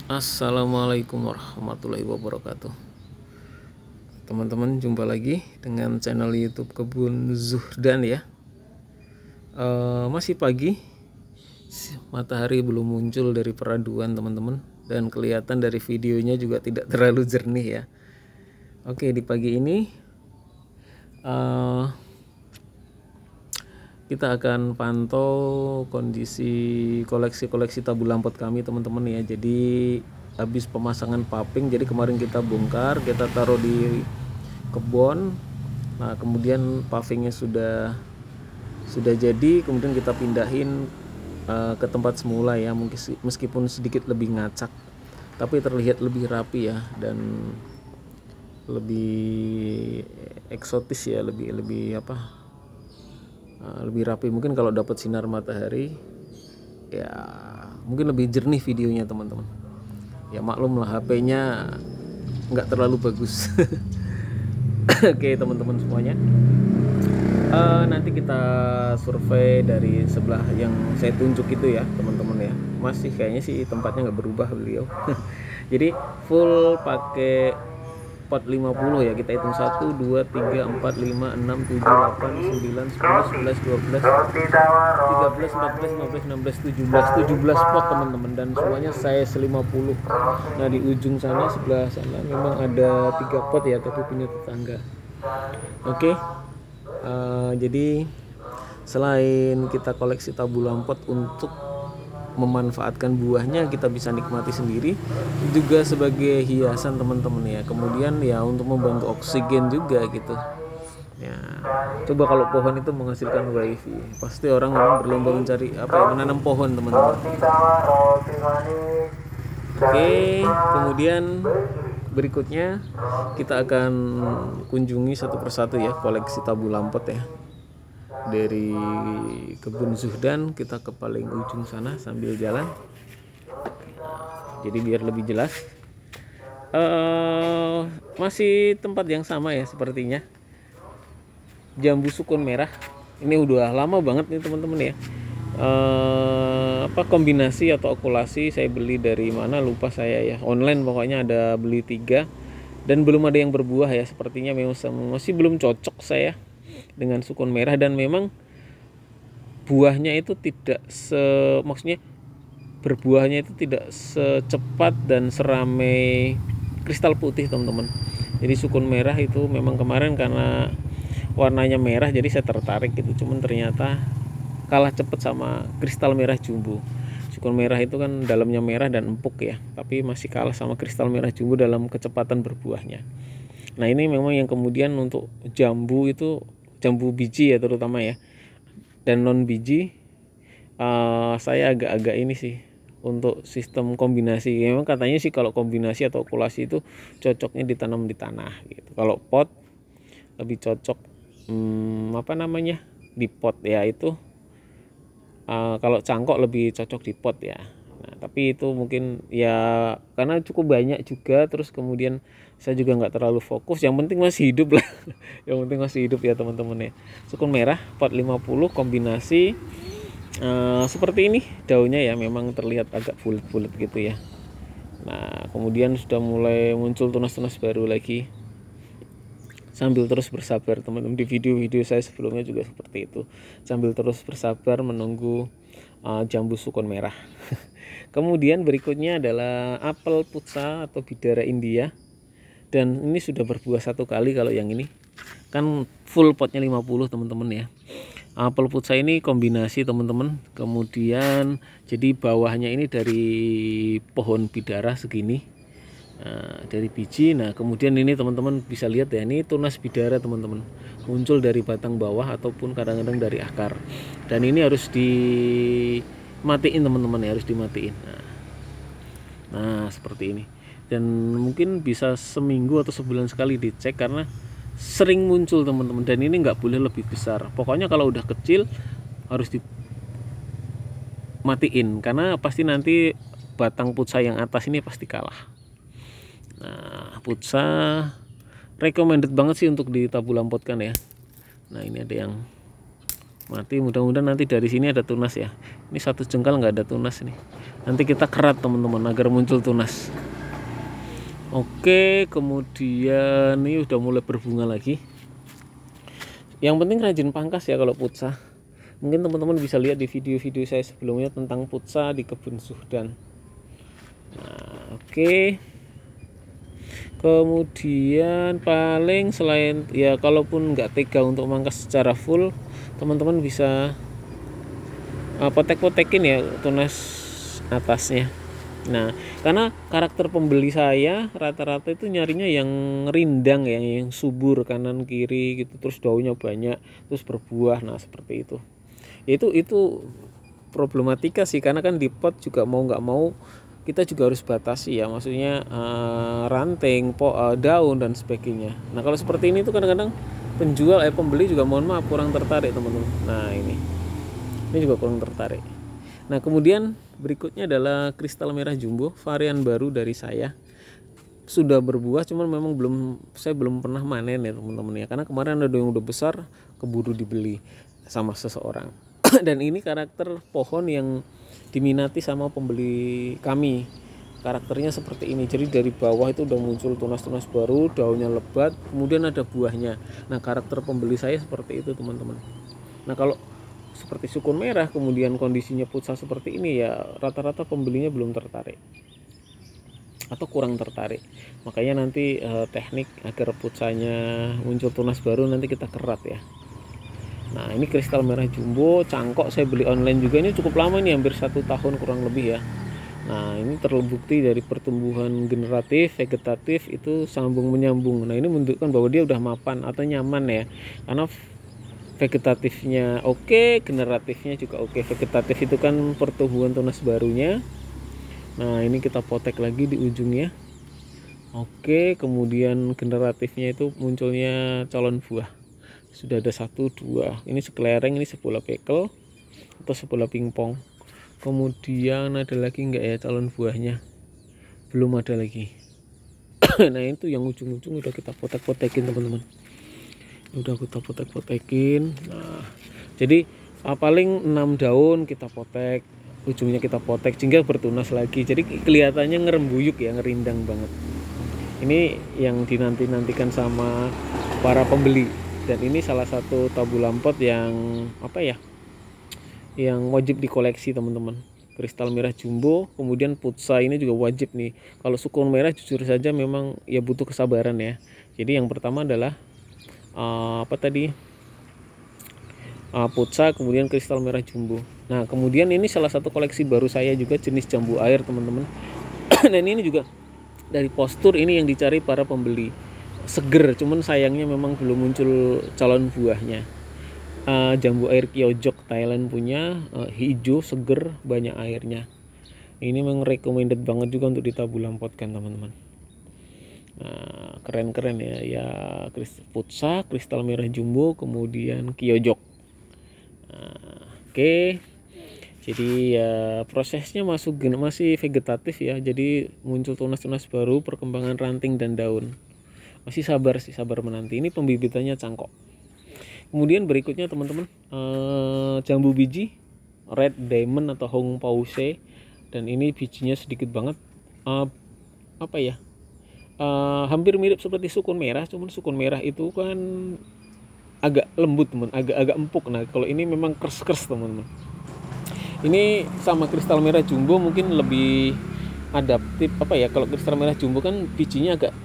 Assalamualaikum warahmatullahi wabarakatuh. Teman-teman, jumpa lagi dengan channel YouTube Kebun Zuhdan ya. Masih pagi, matahari belum muncul dari peraduan teman-teman, dan kelihatan dari videonya juga tidak terlalu jernih ya. Oke, di pagi ini kita akan pantau kondisi koleksi tabu lampot kami teman-teman ya. Jadi habis pemasangan paving, jadi kemarin kita bongkar, kita taruh di kebun. Nah kemudian pavingnya sudah jadi, kemudian kita pindahin ke tempat semula ya. Meskipun sedikit lebih ngacak, tapi terlihat lebih rapi ya, dan lebih eksotis ya, lebih rapi. Mungkin kalau dapat sinar matahari ya mungkin lebih jernih videonya teman-teman ya. Maklum lah, HP-nya nggak terlalu bagus. Oke teman-teman semuanya, nanti kita survei dari sebelah yang saya tunjuk itu ya teman-teman ya. Masih kayaknya sih tempatnya nggak berubah beliau. Jadi full pakai pot 50 ya. Kita hitung 1, 2, 3, 4, 5, 6, 7, 8, 9, 10, 11, 12, 13, 14, 15, 16, 17 pot teman-teman, dan semuanya saya 50. Nah di ujung sana, sebelah sana memang ada 3 pot ya, tapi punya tetangga. Oke. Jadi selain kita koleksi tabu lampot untuk memanfaatkan buahnya, kita bisa nikmati sendiri juga sebagai hiasan teman-teman ya. Kemudian ya untuk membantu oksigen juga gitu ya. Coba kalau pohon itu menghasilkan wifi, pasti orang berlomba mencari menanam pohon teman-teman. Oke, kemudian berikutnya kita akan kunjungi satu persatu ya koleksi tabu lampot ya. Dari Kebun Zuhdan kita ke paling ujung sana sambil jalan, jadi biar lebih jelas. Masih tempat yang sama ya sepertinya. Jambu sukun merah ini udah lama banget nih teman-teman ya. Kombinasi atau okulasi saya beli dari mana lupa saya ya, online pokoknya, ada beli 3 dan belum ada yang berbuah ya. Sepertinya memang masih belum cocok saya dengan sukun merah, dan memang buahnya itu maksudnya berbuahnya itu tidak secepat dan seramai kristal putih teman-teman. Jadi sukun merah itu memang kemarin karena warnanya merah jadi saya tertarik gitu, cuman ternyata kalah cepet sama kristal merah jumbo. Sukun merah itu kan dalamnya merah dan empuk ya, tapi masih kalah sama kristal merah jumbo dalam kecepatan berbuahnya. Nah ini memang yang kemudian untuk jambu itu, jambu biji ya terutama ya, dan non biji saya agak-agak ini sih untuk sistem kombinasi. Memang katanya sih kalau kombinasi atau okulasi itu cocoknya ditanam di tanah gitu. Kalau pot lebih cocok di pot ya itu. Kalau cangkok lebih cocok di pot ya. Nah, tapi itu mungkin ya karena cukup banyak juga, terus kemudian saya juga nggak terlalu fokus. Yang penting masih hidup lah. Yang penting masih hidup ya teman-teman ya. Sukun merah pot 50 kombinasi seperti ini daunnya ya, memang terlihat agak bulat-bulat gitu ya. Nah kemudian sudah mulai muncul tunas-tunas baru lagi. Sambil terus bersabar teman-teman, di video-video saya sebelumnya juga seperti itu, sambil terus bersabar menunggu jambu sukun merah. Kemudian berikutnya adalah apel putsa atau bidara India, dan ini sudah berbuah 1 kali. Kalau yang ini kan full potnya 50 teman-teman ya. Apel putsa ini kombinasi teman-teman, kemudian jadi bawahnya ini dari pohon bidara segini, dari biji. Nah kemudian ini teman-teman bisa lihat ya, ini tunas bidara teman-teman, muncul dari batang bawah ataupun kadang-kadang dari akar, dan ini harus dimatiin teman-teman ya, harus dimatiin. Nah seperti ini, dan mungkin bisa seminggu atau sebulan sekali dicek karena sering muncul teman-teman, dan ini nggak boleh lebih besar. Pokoknya kalau udah kecil harus dimatiin, karena pasti nanti batang putsa yang atas ini pasti kalah. Nah putsa recommended banget sih untuk ditabu lampotkan ya. Nah ini ada yang mati. Mudah-mudahan nanti dari sini ada tunas ya. Ini satu jengkal nggak ada tunas nih, nanti kita kerat teman-teman agar muncul tunas. Oke, kemudian ini udah mulai berbunga lagi. Yang penting rajin pangkas ya kalau putsa. Mungkin teman-teman bisa lihat di video-video saya sebelumnya tentang putsa di kebun Suhdan. Nah, oke. Kemudian paling selain ya, kalaupun nggak tega untuk mangkas secara full, teman-teman bisa potek-potekin ya tunas atasnya. Nah, karena karakter pembeli saya rata-rata itu nyarinya yang rindang ya, yang subur kanan kiri gitu, terus daunnya banyak, terus berbuah. Nah, seperti itu. Itu problematika sih, karena kan di pot juga mau nggak mau kita juga harus batasi ya, maksudnya ranting, daun dan sebagainya. Nah, kalau seperti ini tuh kadang-kadang pembeli juga mohon maaf kurang tertarik teman-teman. Nah, ini juga kurang tertarik. Nah, kemudian berikutnya adalah kristal merah jumbo, varian baru dari saya. Sudah berbuah, cuman memang saya belum pernah manen ya teman-teman ya, karena kemarin ada yang udah besar keburu dibeli sama seseorang. Dan ini karakter pohon yang diminati sama pembeli kami. Karakternya seperti ini, jadi dari bawah itu udah muncul tunas-tunas baru, daunnya lebat, kemudian ada buahnya. Nah, karakter pembeli saya seperti itu teman-teman. Nah, kalau seperti sukun merah kemudian kondisinya putsa seperti ini ya, rata-rata pembelinya belum tertarik atau kurang tertarik. Makanya nanti teknik agar putsanya muncul tunas baru nanti kita kerat ya. Nah, ini kristal merah jumbo cangkok, saya beli online juga, ini cukup lama, ini hampir 1 tahun kurang lebih ya. Nah, ini terbukti dari pertumbuhan generatif, vegetatif itu sambung menyambung. Nah, ini menunjukkan bahwa dia udah mapan atau nyaman ya, karena vegetatifnya oke, generatifnya juga oke. Vegetatif itu kan pertumbuhan tunas barunya. Nah, ini kita potek lagi di ujungnya. Oke, kemudian generatifnya itu munculnya calon buah. Sudah ada 1, 2. Ini sekelereng, ini sebola pekel atau sebola pingpong. Kemudian ada lagi enggak ya calon buahnya? Belum ada lagi. Nah, itu yang ujung-ujung udah kita potek-potekin teman-teman. Udah kita potek-potekin. Nah, jadi paling 6 daun kita potek, ujungnya kita potek sehingga bertunas lagi, jadi kelihatannya ngerembuyuk ya, ngerindang banget. Ini yang dinanti-nantikan sama para pembeli, dan ini salah satu tabulam pot yang yang wajib dikoleksi teman-teman. Kristal merah jumbo, kemudian putsa ini juga wajib nih. Kalau sukun merah jujur saja memang ya butuh kesabaran ya. Jadi yang pertama adalah putsa, kemudian kristal merah jumbo. Nah, kemudian ini salah satu koleksi baru saya juga, jenis jambu air teman-teman. Dan ini juga dari postur ini yang dicari para pembeli, seger, cuman sayangnya memang belum muncul calon buahnya. Jambu air Kyojok Thailand punya, hijau, seger, banyak airnya. Ini memang recommended banget juga untuk ditabulam-potkan teman-teman. Nah, keren-keren ya putsa, kristal merah jumbo, kemudian Kyojok. Nah, oke. Jadi ya prosesnya masih vegetatif ya, jadi muncul tunas-tunas baru, perkembangan ranting dan daun. Masih sabar menanti. Ini pembibitannya cangkok. Kemudian berikutnya teman-teman, jambu biji red diamond atau Hong Pause, dan ini bijinya sedikit banget. Hampir mirip seperti sukun merah, cuman sukun merah itu kan agak lembut teman, agak empuk. Nah, kalau ini memang kers teman-teman. Ini sama kristal merah jumbo mungkin lebih adaptif kalau kristal merah jumbo kan bijinya agak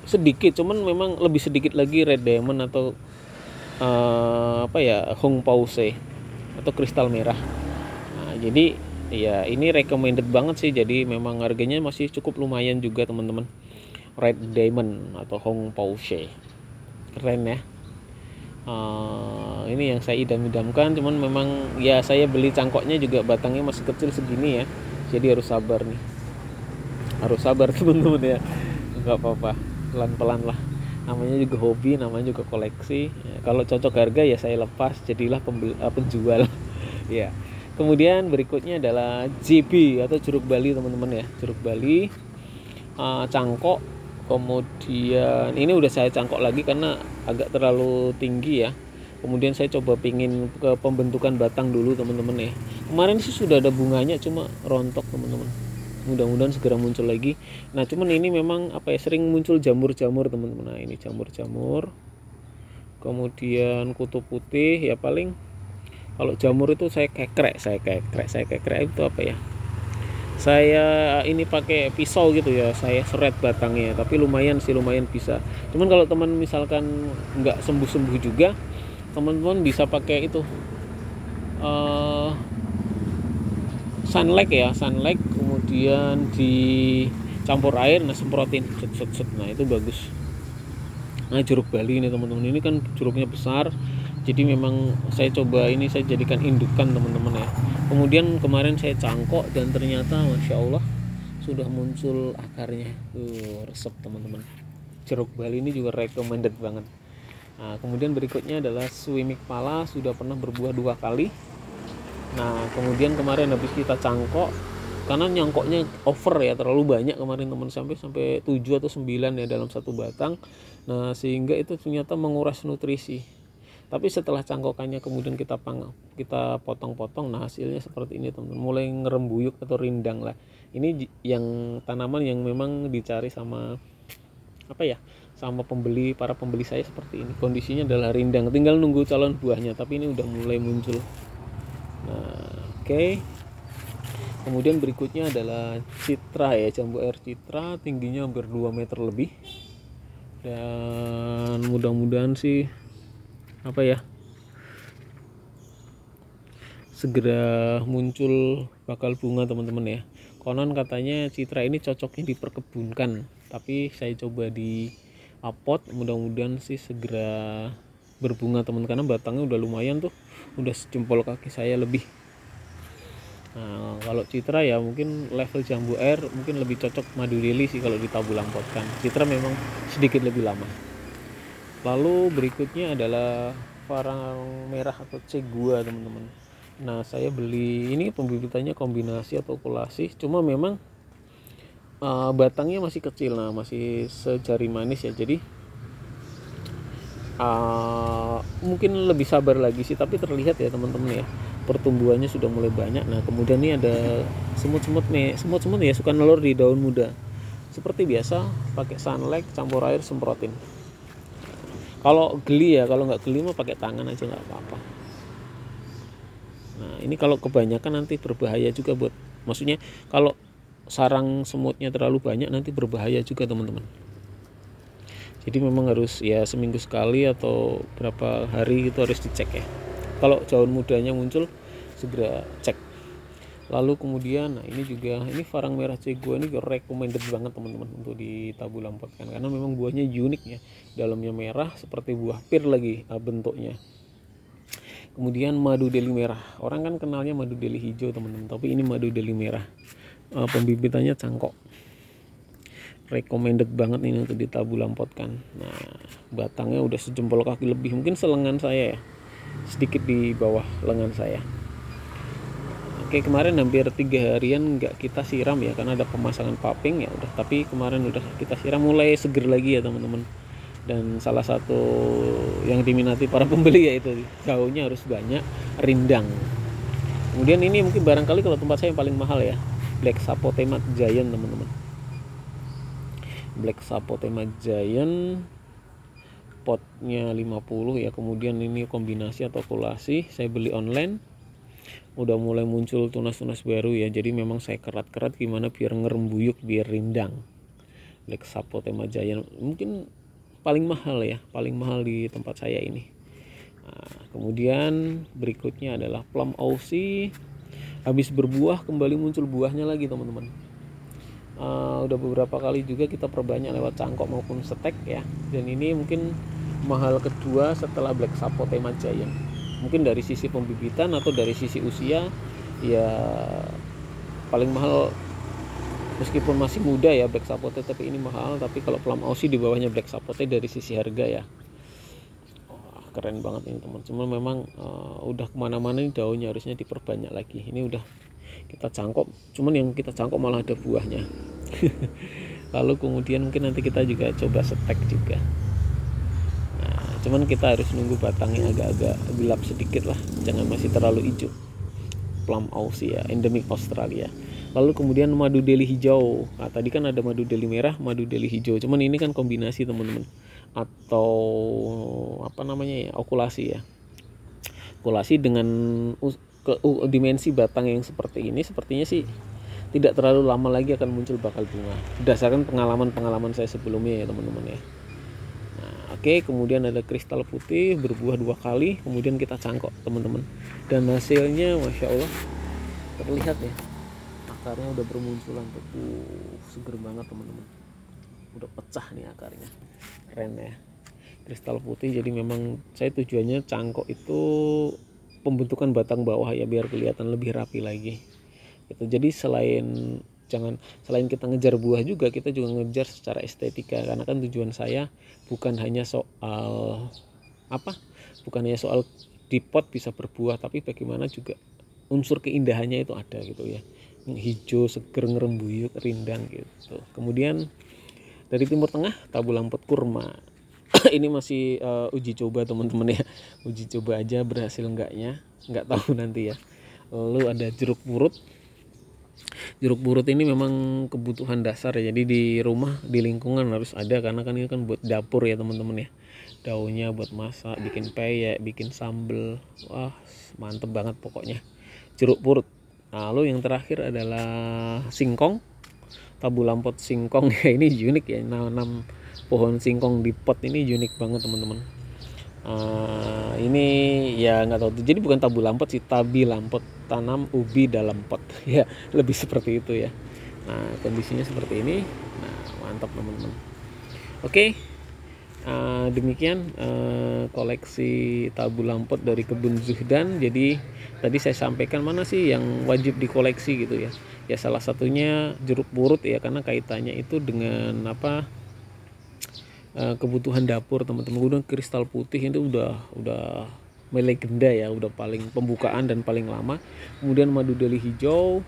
sedikit, cuman memang lebih sedikit lagi red diamond atau Hong Pause atau kristal merah. Nah, jadi ya ini recommended banget sih, jadi memang harganya masih cukup lumayan juga teman-teman. Red diamond atau Hong Pause, keren ya. Ini yang saya idam-idamkan, cuman memang ya saya beli cangkoknya juga batangnya masih kecil segini ya, jadi harus sabar nih, harus sabar teman-teman ya, nggak apa-apa, pelan-pelan lah, namanya juga hobi, namanya juga koleksi ya, kalau cocok harga ya saya lepas, jadilah penjual ya. Kemudian berikutnya adalah JB atau jeruk Bali teman-teman ya, jeruk Bali, cangkok. Kemudian ini udah saya cangkok lagi karena agak terlalu tinggi ya. Kemudian saya coba pingin ke pembentukan batang dulu teman-teman ya. Kemarin sih sudah ada bunganya, cuma rontok teman-teman. Mudah-mudahan segera muncul lagi. Nah cuman ini memang apa ya, sering muncul jamur-jamur teman-teman. Nah ini jamur-jamur, kemudian kutu putih ya. Paling kalau jamur itu saya kekrek itu apa ya, saya ini pakai pisau gitu ya, saya seret batangnya, tapi lumayan sih, lumayan bisa. Cuman kalau teman misalkan nggak sembuh-sembuh juga, teman-teman bisa pakai itu sunlight ya, sunlight, kemudian dicampur air, nah semprotin set. Nah itu bagus. Nah jeruk Bali ini teman-teman, ini kan jeruknya besar, jadi memang saya coba ini, saya jadikan indukan teman-teman ya. Kemudian kemarin saya cangkok dan ternyata masya Allah sudah muncul akarnya, resep teman-teman. Jeruk Bali ini juga recommended banget. Nah kemudian berikutnya adalah swimik pala, sudah pernah berbuah 2 kali. Nah kemudian kemarin habis kita cangkok, karena nyangkoknya over ya, terlalu banyak kemarin teman, sampai 7 atau 9 ya dalam satu batang. Nah sehingga itu ternyata menguras nutrisi. Tapi setelah cangkokannya kemudian kita potong-potong, nah hasilnya seperti ini teman, mulai ngerembuyuk atau rindang lah. Ini yang tanaman yang memang dicari sama apa ya, sama para pembeli saya seperti ini. Kondisinya adalah rindang, tinggal nunggu calon buahnya, tapi ini udah mulai muncul. Nah oke. Kemudian berikutnya adalah citra ya, jambu air citra, tingginya hampir 2 meter lebih. Dan mudah-mudahan sih apa ya, segera muncul, bakal bunga teman-teman ya. Konon katanya citra ini cocoknya diperkebunkan, tapi saya coba di pot, mudah-mudahan sih segera berbunga teman, karena batangnya udah lumayan tuh, udah sejempol kaki saya lebih. Nah kalau citra ya mungkin level jambu air mungkin lebih cocok madu lili sih kalau ditabulampotkan. Citra memang sedikit lebih lama. Lalu berikutnya adalah farang merah atau cegua teman-teman. Nah saya beli ini, pembibitannya kombinasi atau kolasi, cuma memang batangnya masih kecil, nah masih sejari manis ya, jadi mungkin lebih sabar lagi sih. Tapi terlihat ya teman-teman ya, pertumbuhannya sudah mulai banyak. Nah kemudian ini ada semut-semut ya, suka nelur di daun muda. Seperti biasa pakai sunlight, campur air, semprotin. Kalau geli ya, kalau nggak geli mah pakai tangan aja nggak apa-apa. Nah ini kalau kebanyakan nanti berbahaya juga buat, maksudnya kalau sarang semutnya terlalu banyak nanti berbahaya juga teman-teman. Jadi memang harus ya seminggu sekali atau berapa hari itu harus dicek ya. Kalau daun mudanya muncul segera cek. Lalu kemudian nah ini juga, ini farang merah cegua ini recommended banget teman-teman untuk ditabulampotkan, karena memang buahnya unik ya, dalamnya merah seperti buah pir lagi bentuknya. Kemudian madu deli merah, orang kan kenalnya madu deli hijau teman-teman, tapi ini madu deli merah. Pembibitannya cangkok, recommended banget ini untuk ditabulampotkan. Nah batangnya udah sejempol kaki lebih, mungkin selengan saya ya, sedikit di bawah lengan saya. Oke kemarin hampir 3 harian nggak kita siram ya, karena ada pemasangan paping ya udah, tapi kemarin udah kita siram, mulai seger lagi ya teman-teman. Dan salah satu yang diminati para pembeli yaitu daunnya harus banyak, rindang. Kemudian ini mungkin barangkali kalau tempat saya yang paling mahal ya, Black Sapotema Giant teman-teman. Black Sapotema Giant potnya 50 ya. Kemudian ini kombinasi atau kolasi, saya beli online. Udah mulai muncul tunas-tunas baru ya, jadi memang saya kerat-kerat gimana biar ngerembuyuk, biar rindang. Black Sapotema Giant mungkin paling mahal ya, paling mahal di tempat saya ini. Nah, kemudian berikutnya adalah Plum Aussie, habis berbuah kembali muncul buahnya lagi teman-teman. Udah beberapa kali juga kita perbanyak lewat cangkok maupun stek ya, dan ini mungkin mahal kedua setelah Black Sapotema Giant. Mungkin dari sisi pembibitan atau dari sisi usia ya paling mahal, meskipun masih muda ya Black Sapote, tapi ini mahal. Tapi kalau Plum Aussie di bawahnya Black Sapote dari sisi harga ya. Keren banget ini teman, cuma memang udah kemana-mana ini daunnya harusnya diperbanyak lagi. Ini udah kita cangkok, cuman yang kita cangkok malah ada buahnya. Lalu kemudian mungkin nanti kita juga coba stek juga. Nah cuman kita harus nunggu batangnya agak-agak gelap sedikit lah, jangan masih terlalu hijau. Plum Aussie ya, endemik Australia. Lalu kemudian madu deli hijau. Nah, tadi kan ada madu deli merah, madu deli hijau. Cuman ini kan kombinasi teman-teman, atau apa namanya ya, okulasi ya. Okulasi dengan dimensi batang yang seperti ini, sepertinya sih tidak terlalu lama lagi akan muncul bakal bunga. Berdasarkan pengalaman saya sebelumnya ya teman-teman ya. Nah, oke, kemudian ada kristal putih berbuah 2 kali, kemudian kita cangkok teman-teman. Dan hasilnya masya Allah terlihat ya, akarnya udah bermunculan tuh, seger banget teman-teman, udah pecah nih akarnya, keren ya. Kristal putih, jadi memang saya tujuannya cangkok itu pembentukan batang bawah ya, biar kelihatan lebih rapi lagi gitu. Jadi selain kita ngejar buah juga, kita juga ngejar secara estetika, karena kan tujuan saya bukan hanya soal di pot bisa berbuah, tapi bagaimana juga unsur keindahannya itu ada gitu ya, hijau seger ngerembuyuk rindang gitu. Kemudian dari Timur Tengah, tabu lampot kurma. Ini masih uji coba teman-teman ya, uji coba aja berhasil enggaknya, nggak tahu nanti ya. Lalu ada jeruk purut. Jeruk purut ini memang kebutuhan dasar ya, jadi di rumah, di lingkungan harus ada, karena kan ini kan buat dapur ya teman-teman ya. Daunnya buat masak, bikin peyek, bikin sambel, wah mantep banget pokoknya jeruk purut. Lalu yang terakhir adalah singkong, tabu lampot singkong ya. Ini unik ya, nanam pohon singkong di pot ini unik banget teman-teman. Ini ya nggak tahu, jadi bukan tabu lampot sih, tabi lampot, tanam ubi dalam pot ya, lebih seperti itu ya. Nah, kondisinya seperti ini. Nah, mantap teman-teman. Oke, demikian koleksi tabu lampot dari kebun Zuhdan. Jadi tadi saya sampaikan mana sih yang wajib dikoleksi gitu ya. Ya salah satunya jeruk purut ya, karena kaitannya itu dengan kebutuhan dapur teman-teman. Kemudian kristal putih itu udah melegenda ya, udah paling pembukaan dan paling lama. Kemudian madu deli hijau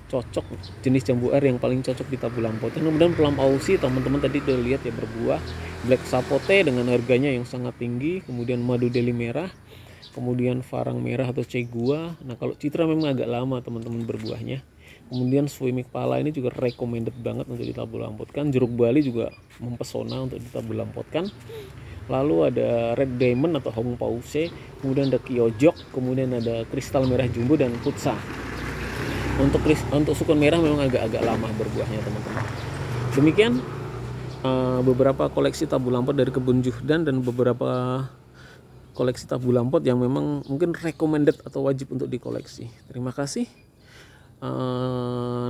cocok, jenis jambu air yang paling cocok di tabu lampot. Kemudian plum Aussie teman-teman tadi udah lihat ya berbuah. Black sapote dengan harganya yang sangat tinggi. Kemudian madu deli merah, kemudian farang merah atau cegua. Nah, kalau citra memang agak lama teman-teman berbuahnya. Kemudian swimic pala ini juga recommended banget untuk ditabu lampotkan. Jeruk bali juga mempesona untuk ditabu lampotkan. Lalu ada red diamond atau hong pause, kemudian ada kyojok, kemudian ada kristal merah jumbo dan putsa. Untuk sukun merah memang agak-agak lama berbuahnya teman-teman. Demikian beberapa koleksi tabu lampot dari kebun Zuhdan dan beberapa koleksi tabu lampot yang memang mungkin recommended atau wajib untuk dikoleksi. Terima kasih.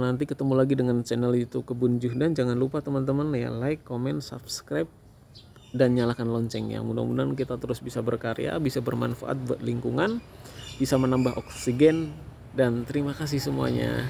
Nanti ketemu lagi dengan channel YouTube Kebun Zuhdan. Jangan lupa teman-teman ya, like, comment, subscribe, dan nyalakan loncengnya. Mudah-mudahan kita terus bisa berkarya, bisa bermanfaat buat lingkungan, bisa menambah oksigen, dan terima kasih semuanya.